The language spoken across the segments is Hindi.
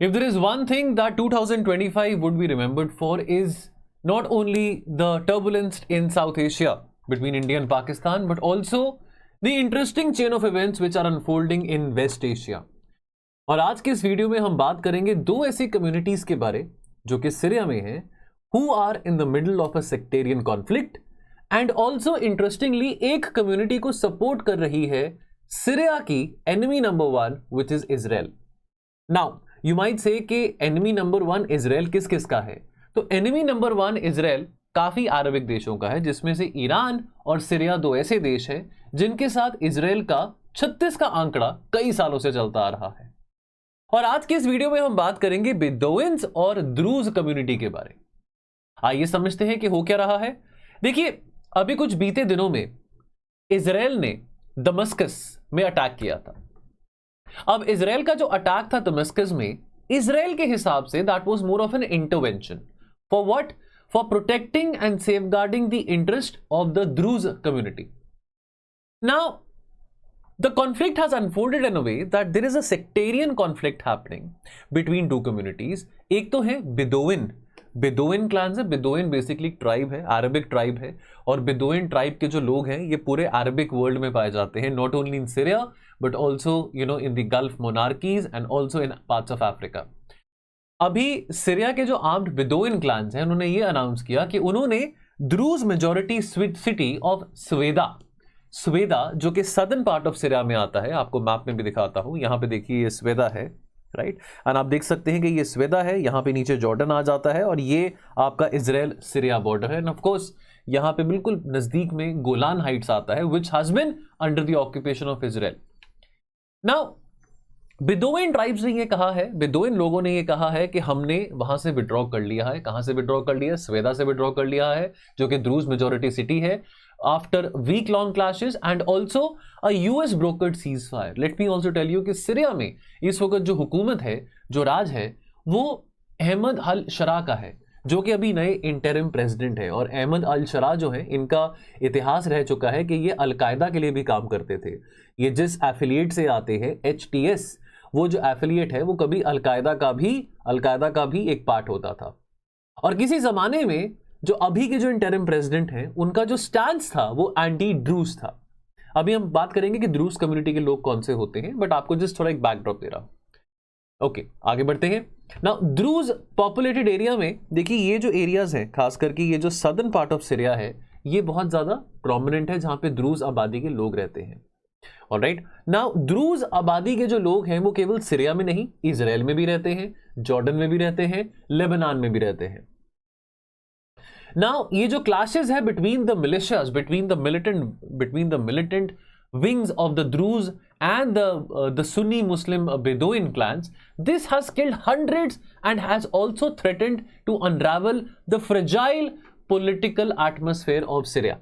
If there is one thing that 2025 would be remembered for is not only the turbulence in South Asia between India and Pakistan, but also the interesting chain of events which are unfolding in West Asia. और आज के इस वीडियो में हम बात करेंगे दो ऐसी कम्युनिटीज के बारे जो कि सीरिया में हैं, who are in the middle of a sectarian conflict, and also interestingly एक कम्युनिटी को सपोर्ट कर रही है सीरिया की enemy number 1 which is Israel. Now you might say कि एनिमी नंबर 1 इजराइल किस किस का है? तो एनिमी नंबर 1 इजराइल काफी अरबिक देशों का है, जिसमें से ईरान और सीरिया दो ऐसे देश हैं जिनके साथ इजराइल का 36 का आंकड़ा कई सालों से चलता आ रहा है. और आज के इस वीडियो में हम बात करेंगे बेदोइन्स और द्रूज कम्युनिटी के बारे. आइए समझते हैं कि हो क्या रहा है. देखिए, अभी कुछ बीते दिनों में इजराइल ने दमस्कस में अटैक किया था. अब इजराइल का जो अटैक था दमस्कस में, इजराइल के हिसाब से that was more of an intervention for what, for protecting and safeguarding the interest of the Druze community. Now the conflict has unfolded in a way that there is a sectarian conflict happening between two communities. एक तो है बेदोइन क्लान्स है. बेदोइन बेसिकली ट्राइब है, अरबिक ट्राइब है, और बेदोइन ट्राइब के जो लोग हैं ये पूरे अरबिक वर्ल्ड में पाए जाते हैं, not only in Syria but also in the gulf monarchies and also in parts of Africa. अभी सीरिया के जो आर्म्ड बेदोइन क्लान्स हैं उन्होंने ये अनाउंस किया कि उन्होंने द्रूज मेजोरिटी सिटी ऑफ स्वेदा जो कि सदर्न पार्ट ऑफ सीरिया में आता है, आपको मैप में भी दिखाता हूं. यहां पे देखिए ये स्वेदा है, राइट, एंड आप देख सकते हैं कि ये स्वेदा है, यहां पे नीचे जॉर्डन आ जाता है और ये आपका इजराइल सीरिया बॉर्डर है. एंड ऑफ कोर्स यहां पे बिल्कुल नजदीक में गोलान हाइट्स आता है which has been under the occupation of Israel. Now Bedouin tribes ने ये कहा है, बेदोइन लोगों ने ये कहा है कि हमने वहां से विड्रॉ कर लिया है. कहां से विड्रॉ कर लिया है? स्वेदा से विड्रॉ कर लिया है, जो कि द्रूज मेजोरिटी सिटी है, after week long clashes and also a US brokered ceasefire. Let me also tell you कि सीरिया में इस वक्त जो हुकूमत है, जो राज है, वो अहमद अल शरा का है, जो कि अभी नए इंटरिम प्रेसिडेंट है. और अहमद अल शरा जो है, इनका इतिहास रह चुका है कि ये अलकायदा के लिए भी काम करते थे. ये जिस एफिलिएट से आते हैं HTS, वो जो एफिलिएट है वो कभी अलकायदा का भी एक पार्ट होता था. और किसी जमाने में जो अभी के जो इंटरिम प्रेसिडेंट हैं उनका जो स्टैंस था वो एंटी ड्रूज था. अभी हम बात करेंगे कि ड्रूज कम्युनिटी के लोग कौन से होते हैं, बट आपको जस्ट थोड़ा एक बैकड्रॉप दे रहा हूं. ओके, आगे बढ़ते हैं. नाउ द्रूज पॉपुलेटेड एरिया में देखिए, ये जो एरियाज हैं, खास करके ये जो सदर्न पार्ट ऑफ सीरिया है, ये बहुत ज्यादा प्रोमिनेंट है जहां पे द्रूज आबादी के लोग रहते हैं. ऑलराइट, नाउ द्रूज आबादी के जो लोग हैं वो केवल सीरिया में नहीं, इजराइल में भी रहते हैं, जॉर्डन में भी रहते हैं, लेबनान में भी रहते हैं. नाउ ये जो क्लैशेस है between the militias, between the militant wings of the Druze and the Sunni Muslim Bedouin clans, this has killed hundreds and has also threatened to unravel the fragile political atmosphere of Syria.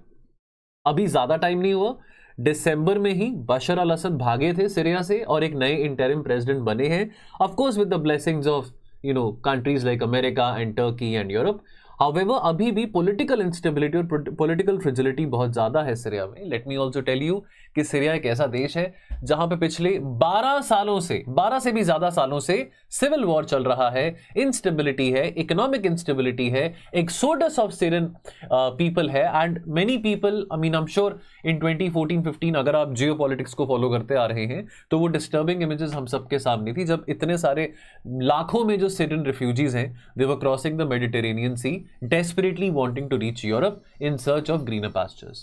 अभी ज्यादा टाइम नहीं हुआ, दिसंबर में ही बशर अल असद भागे थे सीरिया से और एक नए इंटरिम प्रेसिडेंट बने हैं, of course with the blessings of countries like America and Turkey and Europe. However, अभी भी पॉलिटिकल इंस्टेबिलिटी और पॉलिटिकल फ्रेजिलिटी बहुत ज्यादा है सीरिया में. Let me also tell you कि सीरिया एक ऐसा देश है जहां पे पिछले 12 से भी ज्यादा सालों से सिविल वॉर चल रहा है, इंस्टेबिलिटी है, इकोनॉमिक इंस्टेबिलिटी है, एक्सोडस ऑफ सीरियन पीपल है, and many people, I mean I am sure in 2014-15 अगर आप जियो पॉलिटिक्स को फॉलो करते आ रहे हैं तो वो डिस्टर्बिंग इमेजेस हम सबके सामने थी, जब इतने सारे लाखों में जो सीरियन रिफ्यूजीज हैं, they were crossing the Mediterranean sea, desperately wanting to reach Europe in search of greener pastures.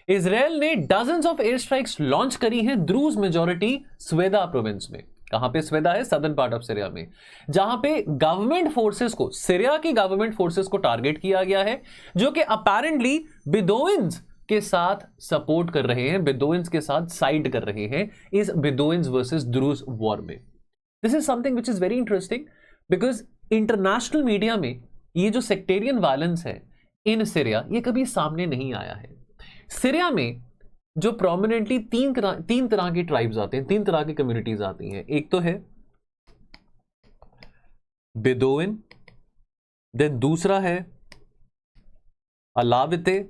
Israel ने dozens of air strikes launch करी हैं द्रूज मेजोरिटी स्वेदा प्रोविंस में. कहां पे स्वेदा है? सदर्न पार्ट ऑफ सीरिया में, जहां पे गवर्नमेंट फोर्सेस को, सीरिया की गवर्नमेंट फोर्सेस को टारगेट किया गया है, जो कि अपेरेंटली बेदोइन्स के साथ सपोर्ट कर रहे हैं, बेदोइन्स के साथ साइड कर रहे हैं इस बेदोइन्स वर्सेस द्रूज वॉर में. This is something which is very interesting because international media में ये जो सेक्टेरियन वायलेंस है इन सीरिया, ये कभी सामने नहीं आया है. सीरिया में जो प्रोमिनेंटली तीन तरह के ट्राइब्स आते हैं, तीन तरह की कम्युनिटीज आती हैं. एक तो है बेदोइन, देन दूसरा है अलाविते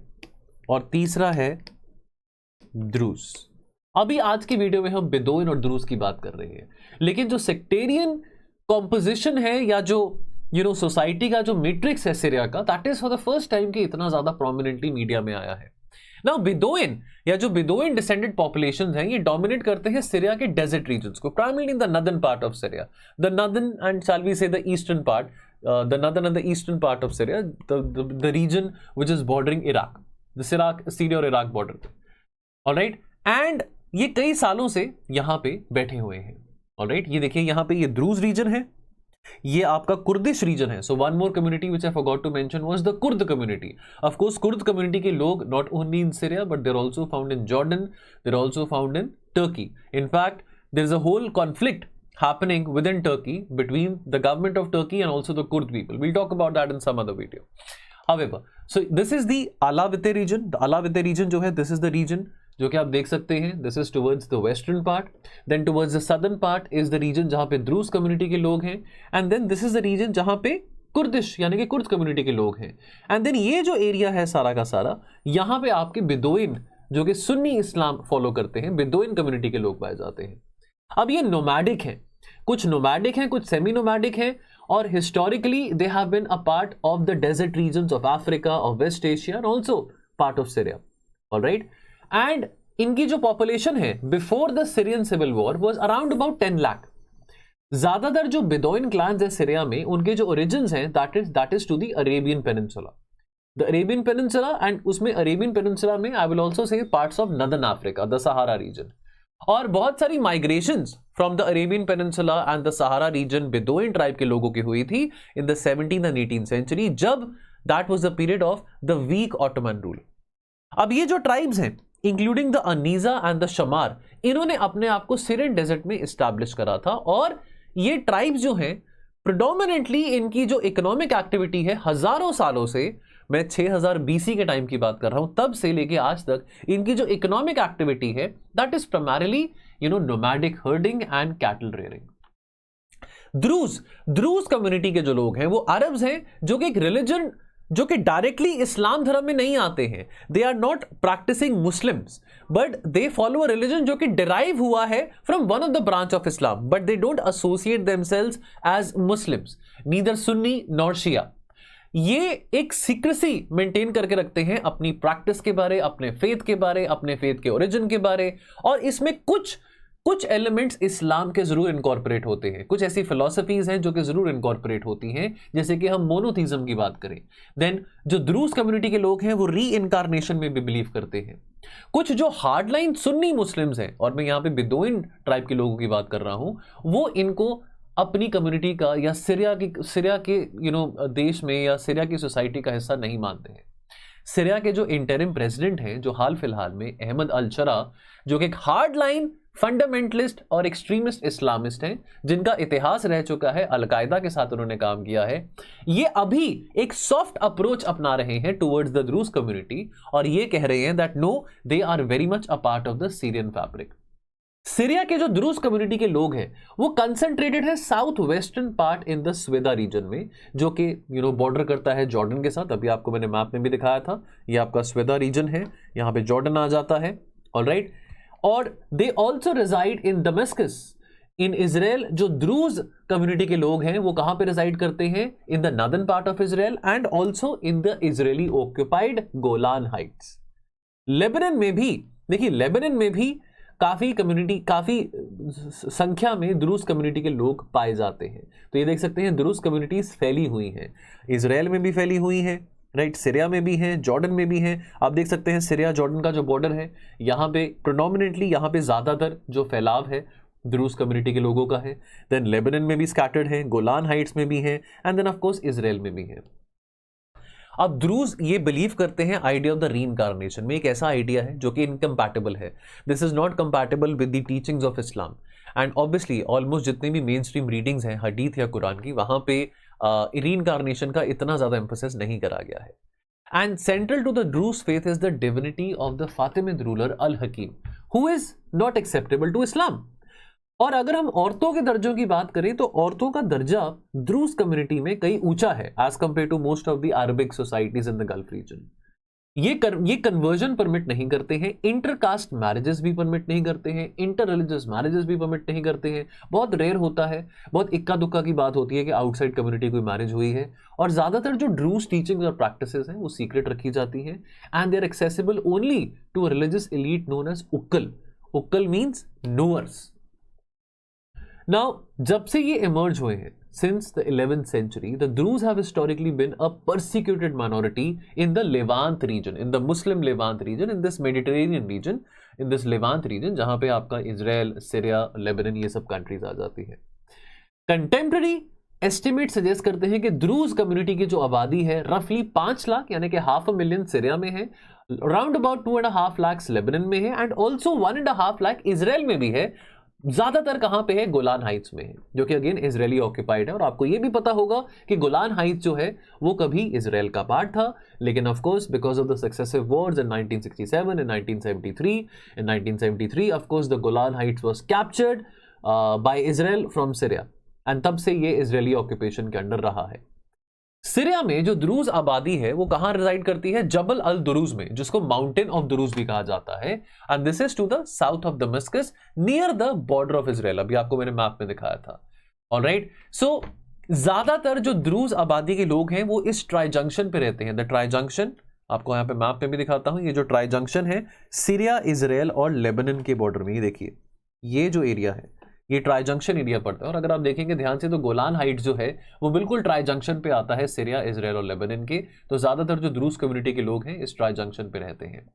और तीसरा है द्रूज. अभी आज की वीडियो में हम बेदोइन और द्रूज की बात कर रहे हैं, लेकिन जो सेक्टेरियन कॉम्पोजिशन है या जो सोसाइटी का जो मैट्रिक्स है सीरिया का, that is for the first time कि इतना ज्यादा प्रोमिनेंटली मीडिया में आया है। नाउ बेदोइन या जो बेदोइन डिसेंडेड पॉपुलेशंस हैं, ये डोमिनेट करते हैं सीरिया के डेजर्ट रीजन्स को, primarily in the northern part of Syria, the northern and shall we say the eastern part, the northern and the eastern part of Syria, the region which is bordering Iraq, the Syria और इराक बॉर्डर पे। ऑलराइट, एंड ये कई सालों से यहां पे बैठे हुए हैं। ऑलराइट, ये देखिए यहां पे ये द्रूज रीजन है, ये आपका कुर्दिश रीजन है। So one more community which I forgot to mention was the Kurd community. Of course Kurd community के लोग not only in Syria but there also found in Jordan, there also found in Turkey. In fact, there is a whole conflict happening within Turkey between the government of Turkey and also the Kurd people. We'll talk about that in some other video. However, so this is the Alavite region. The Alavite region जो है, this is the region जो कि आप देख सकते हैं, this is towards the western part. Then towards the southern part is the region जहां पे द्रूज कम्युनिटी के लोग हैं, and then this is the region जहां पे कुर्दिश यानी कि कुर्द कम्युनिटी के लोग हैं। एंड देन ये जो एरिया है सारा का सारा, यहां पे आपके बेदोइन जो कि सुन्नी इस्लाम फॉलो करते हैं, बेदोइन कम्युनिटी के लोग पाए जाते हैं। अब ये नोमैडिक हैं, कुछ नोमैडिक हैं, कुछ सेमी नोमैडिक हैं, और historically they have been a part of the desert regions of Africa, of West Asia and also part of Syria. Alright, and इनकी जो पॉपुलेशन है before the Syrian civil war was around about 10 lakh. ज्यादातर जो बेदोइन क्लान्स है सीरिया में, उनके जो ओरिजिन्स हैं that is to the Arabian peninsula, the Arabian peninsula, and उसमें अरेबियन पेनिनसुला में I will also say parts of northern Africa, the Sahara region. और बहुत सारी migrations from the Arabian peninsula and the Sahara region Bedouin tribe के लोगों की हुई थी in the 17th and 18th century, जब that was the period of the weak Ottoman rule. अब ये जो ट्राइब्स हैं including the Aneeza and the शमार, इन्होंने अपने आप को सीरियन डेजर्ट में इस्टेब्लिश करा था, और ये ट्राइब्स जो हैं प्रेडोमिनेंटली इनकी जो इकोनॉमिक एक्टिविटी है हजारों सालों से, मैं 6000 BC के टाइम की बात कर रहा हूं, तब से लेके आज तक इनकी जो इकोनॉमिक एक्टिविटी है that is primarily nomadic herding and cattle rearing. Druze community के जो लोग हैं वो अरब्स हैं, जो कि एक रिलीजन जो कि डायरेक्टली इस्लाम धर्म में नहीं आते हैं, they are not practising Muslims but they follow a religion जो कि डिराइव हुआ है from one of the branch of Islam, but they don't associate themselves as Muslims, neither Sunni nor Shia. ये एक सीक्रेसी मेंटेन करके रखते हैं अपनी प्रैक्टिस के बारे, अपने फेथ के बारे, अपने फेथ के ओरिजिन के बारे, और इसमें कुछ एलिमेंट्स इस्लाम के जरूर इनकॉर्पोरेट होते हैं, कुछ ऐसी फिलॉसफीज हैं जो कि जरूर इनकॉर्पोरेट होती हैं, जैसे कि हम मोनोथीज्म की बात करें। देन जो द्रूज कम्युनिटी के लोग हैं वो री इनकारनेशन में भी बिलीव करते हैं। कुछ जो हार्डलाइन सुन्नी मुस्लिम्स हैं, और मैं यहाँ पे बेदोइन ट्राइब के लोगों की बात कर रहा हूं, वो इनको अपनी कम्युनिटी का या सीरिया के देश में या सीरिया की सोसाइटी का हिस्सा नहीं मानते हैं। सीरिया के जो इंटरिम प्रेसिडेंट हैं, जो हाल फिलहाल में अहमद अल शरा, जो कि एक हार्ड लाइन फंडामेंटलिस्ट और एक्सट्रीमिस्ट इस्लामिस्ट हैं, जिनका इतिहास रह चुका है, अलकायदा के साथ उन्होंने काम किया है, ये अभी एक सॉफ्ट अप्रोच अपना रहे हैं टुवर्ड्स द द्रूज कम्युनिटी, और ये कह रहे हैं that no, they are very much a part of the Syrian fabric. Syria के जो द्रूज कम्युनिटी के लोग हैं वो कंसंट्रेटेड है south western part in the Sweida region में, जो कि बॉर्डर करता है जॉर्डन के साथ। अभी आपको मैंने मैप में भी दिखाया था, ये आपका स्वेदा रीजन है, यहाँ पे जॉर्डन आ जाता है। ऑलराइट, और they also reside in Damascus in Israel. जो द्रूज कम्युनिटी के लोग हैं वो कहां पे रिजाइड करते हैं? In the northern part of Israel and also in the Israeli occupied Golan Heights. Lebanon में भी देखिए, लेबनान में भी काफी संख्या में द्रूज कम्युनिटी के लोग पाए जाते हैं। तो ये देख सकते हैं द्रूज कम्युनिटीज फैली हुई हैं, इजराइल में भी फैली हुई हैं, राइट, सीरिया में भी हैं, जॉर्डन में भी हैं। आप देख सकते हैं सीरिया जॉर्डन का जो बॉर्डर है, यहाँ पे प्रेडोमिनेटली यहाँ पे ज्यादातर जो फैलाव है द्रूज कम्युनिटी के लोगों का है। देन लेबनान में भी स्कैटर्ड है, गोलान हाइट्स में भी है, and then of course Israel में भी है। अब द्रूज ये बिलीव करते हैं आइडिया ऑफ द रीइंकार्नेशन में। एक ऐसा आइडिया है जो कि इनकम्पैटिबल है, this is not compatible with the teachings of Islam, and obviously almost जितने भी मेन स्ट्रीम रीडिंग्स हैं हदीथ या कुरान की, वहां पे रीइंकार्नेशन का इतना ज्यादा एम्फोसिस नहीं करा गया है। And central to the Druze faith is the divinity of the Fatimid ruler al Hakim, who is not acceptable to Islam. और अगर हम औरतों के दर्जों की बात करें तो औरतों का दर्जा द्रूज कम्युनिटी में कहीं ऊंचा है as compared to most of the Arabic societies in the Gulf region. ये कन्वर्जन परमिट नहीं करते हैं, इंटरकास्ट मैरिजेस भी परमिट नहीं करते हैं, इंटर रिलीजियस मैरिजेस भी परमिट नहीं करते हैं। बहुत रेयर होता है, बहुत इक्का दुक्का की बात होती है कि आउटसाइड कम्युनिटी कोई मैरिज हुई है। और ज्यादातर जो ड्रूज टीचिंग और प्रैक्टिसेस हैं वो सीक्रेट रखी जाती हैं, and they are accessible only to a religious elite known as उक्कल। उक्कल मीन्स नोअर्स। नाउ जब से ये इमर्ज हुए हैं, since the 11th century, the Druze have historically been a persecuted minority in the Levant region, in the Muslim Levant region, in this Mediterranean region, in this Levant region, जहां पे आपका इजराइल, सीरिया, लेबनान ये सब कंट्रीज आ जाती है। कंटेम्प्रेरी एस्टिमेट सजेस्ट करते हैं कि द्रूज कम्युनिटी की जो आबादी है रफली 5 लाख यानी कि 500,000 सीरिया में है, राउंड अबाउट 2.5 लाख लेबनान में है, एंड ऑल्सो 1.5 लाख इजराइल में भी है। ज्यादातर कहां पे है? गोलान हाइट्स में है, जो कि अगेन इजरायली ऑक्यूपाइड है। और आपको यह भी पता होगा कि गोलान हाइट्स जो है वो कभी इजराइल का पार्ट था, लेकिन of course because of the successive Wars in 1967 in 1973 of course the Golan Heights was captured by Israel from Syria, and तब से ये इजरायली ऑक्यूपेशन के अंडर रहा है। सीरिया में जो द्रूज आबादी है वो कहां रिजाइड करती है? जबल अल दुरूज में, जिसको माउंटेन ऑफ दुरूज भी कहा जाता है, and this is to the south of Damascus near the border of Israel. अभी आपको मैंने मैप में दिखाया था। ऑलराइट, सो ज्यादातर जो द्रूज आबादी के लोग हैं वो इस ट्राई जंक्शन पे रहते हैं। द ट्राई जंक्शन आपको यहां पे मैप पे भी दिखाता हूं। ये जो ट्राई जंक्शन है सीरिया, इजराइल और लेबनान के बॉर्डर में, ये देखिए ये जो एरिया है ये ट्राई जंक्शन एरिया पड़ता है। और अगर आप देखेंगे ध्यान से तो गोलान हाइट्स जो है वो बिल्कुल ट्राई जंक्शन पे आता है, सीरिया, इजराइल और लेबनान के। तो ज्यादातर जो द्रूज कम्युनिटी के लोग हैं इस ट्राई जंक्शन पे रहते हैं।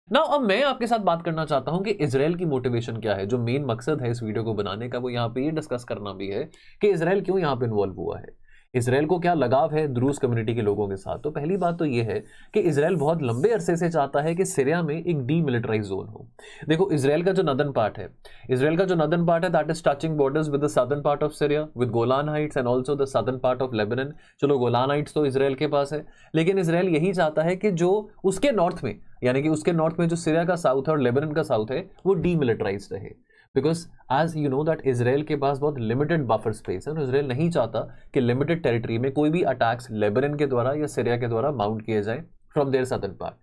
नाउ अब मैं आपके साथ बात करना चाहता हूं कि इजराइल की मोटिवेशन क्या है। जो मेन मकसद है इस वीडियो को बनाने का वो यहाँ पे ये डिस्कस करना भी है कि इजराइल क्यों यहाँ पे इन्वॉल्व हुआ है, इजराइल को क्या लगाव है द्रूज कम्युनिटी के लोगों के साथ। तो पहली बात तो ये है कि इजराइल बहुत लंबे अरसे से चाहता है कि सीरिया में एक डीमिलिटराइज जोन हो। देखो इजराइल का जो नदन पार्ट है, that is touching borders with the southern part of Syria, with Golan Heights and also the southern part of Lebanon. चलो गोलान हाइट्स तो इजराइल के पास है, लेकिन इजराइल यही चाहता है कि जो उसके नॉर्थ में, यानी कि उसके नॉर्थ में जो सीरिया का साउथ है और लेबनान का साउथ है वो डीमिलिटराइज रहे। Because as you know that Israel के पास बहुत लिमिटेड बफर स्पेस है और इजराइल नहीं चाहता कि लिमिटेड टेरिटरी में कोई भी अटैक्स लेबनान के द्वारा या सीरिया के द्वारा माउंट किए जाए from their southern part.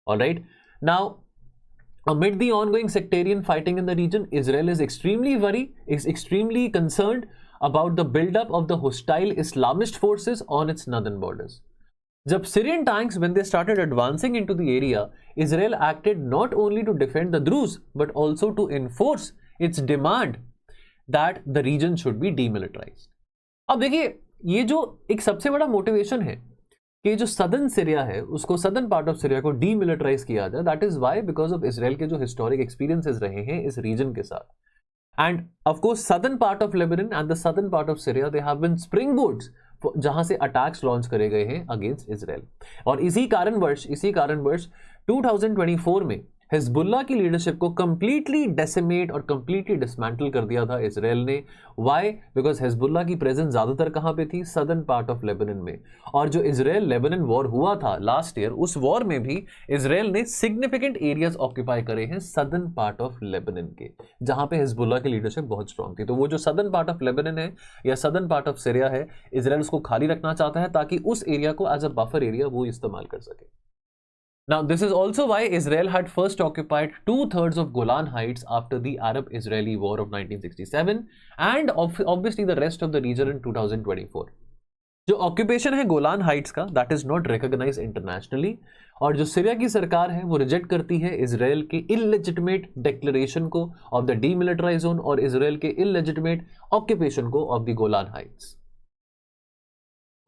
Alright, now amid the ongoing sectarian fighting in the region, Israel is extremely concerned about the build-up of the hostile Islamist forces on its northern borders. जब Syrian tanks, when they started advancing into the area, Israel acted not only to defend the Druze but also to enforce its demand that the region should be demilitarized. अब देखिए ये जो एक सबसे बड़ा मोटिवेशन है कि जो सदर्न सीरिया है उसको, सदर्न पार्ट ऑफ सीरिया को डीमिलिटराइज किया जाए, that is why because of Israel के जो हिस्टोरिक एक्सपीरियंसेस रहे हैं इस रीजन के साथ। And of course southern part of Lebanon and the southern part of Syria they have been springboards जहां से अटैक्स लॉन्च करे गए हैं अगेंस्ट इजराइल। और इसी कारणवश 2024 में हिजबुल्लाह की लीडरशिप को कंप्लीटली डेसिमेट और कंप्लीटली डिसमेंटल कर दिया था इजराइल ने। व्हाई? बिकॉज हिजबुल्लाह की प्रेजेंस ज्यादातर कहां पे थी? सदर्न पार्ट ऑफ लेबनान में। और जो इजराइल लेबनान वॉर हुआ था लास्ट ईयर, उस वॉर में भी इजराइल ने सिग्निफिकेंट एरियाज ऑक्यूपाई करे हैं सदर्न पार्ट ऑफ लेबनान के, जहां पे हिजबुल्लाह की लीडरशिप बहुत स्ट्रांग थी। तो वो जो सदर्न पार्ट ऑफ लेबनान है या सदर्न पार्ट ऑफ सीरिया है, इजराइल उसको खाली रखना चाहता है ताकि उस एरिया को एज अ बफर एरिया वो इस्तेमाल कर सके। Now, this is also why Israel had first occupied 2/3 of Golan Heights after the Arab-Israeli War of 1967 and obviously the rest of the region in 2024. जो ऑक्यूपेशन है गोलान हाइट्स का, that is not recognized internationally, और जो सीरिया की सरकार है वो रिजेक्ट करती है इजराइल के इललेजिटिमेट डिक्लेरेशन को ऑफ द डीमिलिटराइज्ड जोन और इजराइल के इललेजिटिमेट ऑक्यूपेशन को of the Golan Heights.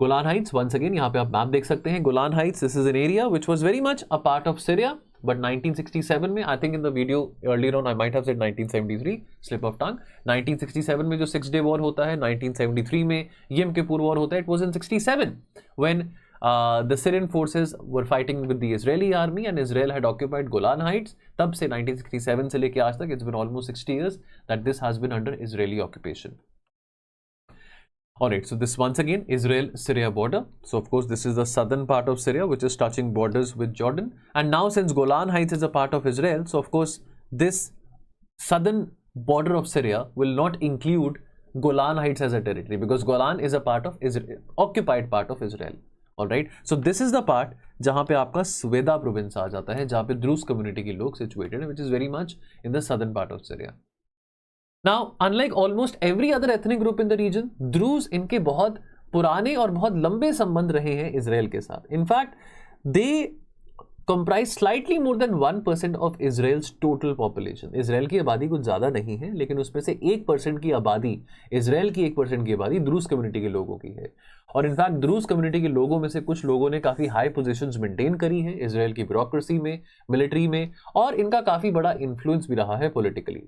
Golan Heights, once again यहाँ पे आप मैप देख सकते हैं। Golan Heights, this is an area which was very much a part of Syria, but 1967 में, I think in the video earlier on I might have said 1973, slip of tongue. 1967 में जो 6 डे वॉर होता है, 1973 में यम किपुर वॉर होता है, it was in 67 when the Syrian forces were fighting with the Israeli army and Israel had occupied Golan Heights. तब से 1967 से लेके आज तक, it's been almost 60 years that this has been under Israeli occupation. Alright, so this once again Israel-Syria border. So of course this is the southern part of Syria which is touching borders with Jordan. And now since Golan Heights is a part of Israel, so of course this southern border of Syria will not include Golan Heights as a territory because Golan is a part of Israel, occupied part of Israel. Alright, so this is the part जहां पे आपका स्वेदा प्रोविंस आ जाता है, जहां पे द्रूज कम्युनिटी के लोग सिचुएटेड है, which is very much in the southern part of Syria. Now unlike almost every other ethnic group in the region, Druze इनके बहुत पुराने और बहुत लंबे संबंध रहे हैं इजराइल के साथ. In fact they comprise slightly more than 1% of Israel's total population. Israel की आबादी कुछ ज़्यादा नहीं है, लेकिन उसमें से 1% की आबादी, इजराइल की 1% की आबादी द्रूज कम्युनिटी के लोगों की है. और इनफैक्ट द्रूज कम्युनिटी के लोगों में से कुछ लोगों ने काफ़ी हाई पोजीशंस मेंटेन करी हैं इजराइल की ब्यूरोक्रेसी में, मिलिट्री में, और इनका काफ़ी बड़ा इन्फ्लुएंस भी रहा है पॉलिटिकली.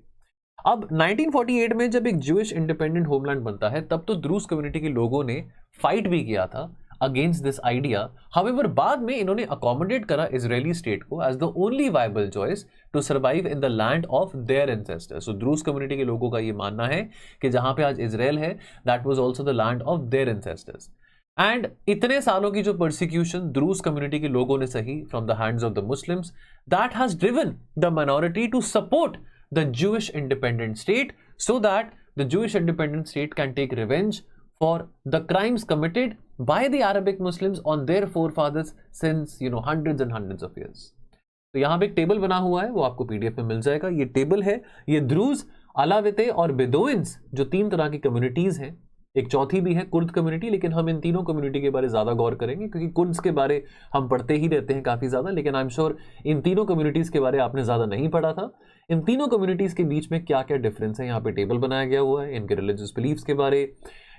अब 1948 में जब एक ज्यूइश इंडिपेंडेंट होमलैंड बनता है, तब तो द्रूज कम्युनिटी के लोगों ने फाइट भी किया था अगेंस्ट दिस आइडिया. हाउएवर बाद में इन्होंने अकोमोडेट करा इजरायली स्टेट को as the only viable choice to survive in the land of their ancestors. So Druze community के लोगों का ये मानना है कि जहां पे आज इजराइल है, that was also the land of their ancestors. And इतने सालों की जो परसिक्यूशन द्रूज कम्युनिटी के लोगों ने सही from the hands of the Muslims, that has driven the minority to support the Jewish independent state so that the Jewish independent state can take revenge for the crimes committed by the Arabic Muslims on their forefathers since hundreds and hundreds of years. तो यहाँ पे एक टेबल बना हुआ है, वो आपको पीडीएफ में मिल जाएगा. ये टेबल है, ये द्रूज, अलाविते और बेदोइंस जो 3 तरह की कम्युनिटीज हैं, एक चौथी भी है कुर्द कम्युनिटी, लेकिन हम इन तीनों कम्युनिटी के बारे ज़्यादा गौर करेंगे क्योंकि कुर्द्स के बारे हम पढ़ते ही रहते हैं काफ़ी ज़्यादा, लेकिन आई एम श्योर इन तीनों कम्युनिटीज़ के बारे आपने ज़्यादा नहीं पढ़ा था. इन तीनों कम्युनिटीज़ के बीच में क्या क्या डिफरेंस है, यहाँ पे टेबल बनाया गया हुआ है. इनके रिलीजियस बिलीफ्स के बारे,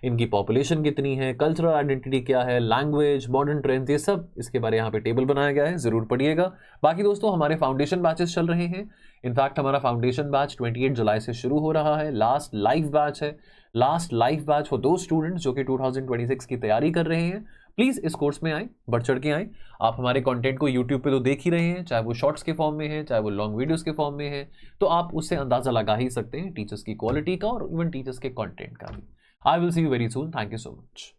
इनकी पॉपुलेशन कितनी है, कल्चरल आइडेंटिटी क्या है, लैंग्वेज, मॉडर्न ट्रेंड्स, ये सब इसके बारे यहाँ पे टेबल बनाया गया है, ज़रूर पढ़िएगा. बाकी दोस्तों हमारे फाउंडेशन बैचेस चल रहे हैं. इनफैक्ट हमारा फाउंडेशन बैच 28 जुलाई से शुरू हो रहा है. लास्ट लाइव बैच है, लास्ट लाइव बैच फॉर दो स्टूडेंट्स जो कि 2026 की तैयारी कर रहे हैं. प्लीज़ इस कोर्स में आए, बढ़ चढ़ के आए. आप हमारे कंटेंट को यूट्यूब पे तो देख ही रहे हैं, चाहे वो शॉर्ट्स के फॉर्म में है, चाहे वो लॉन्ग वीडियोस के फॉर्म में है, तो आप उससे अंदाज़ा लगा ही सकते हैं टीचर्स की क्वालिटी का और इवन टीचर्स के कंटेंट का भी. I will see you very soon. Thank you so much.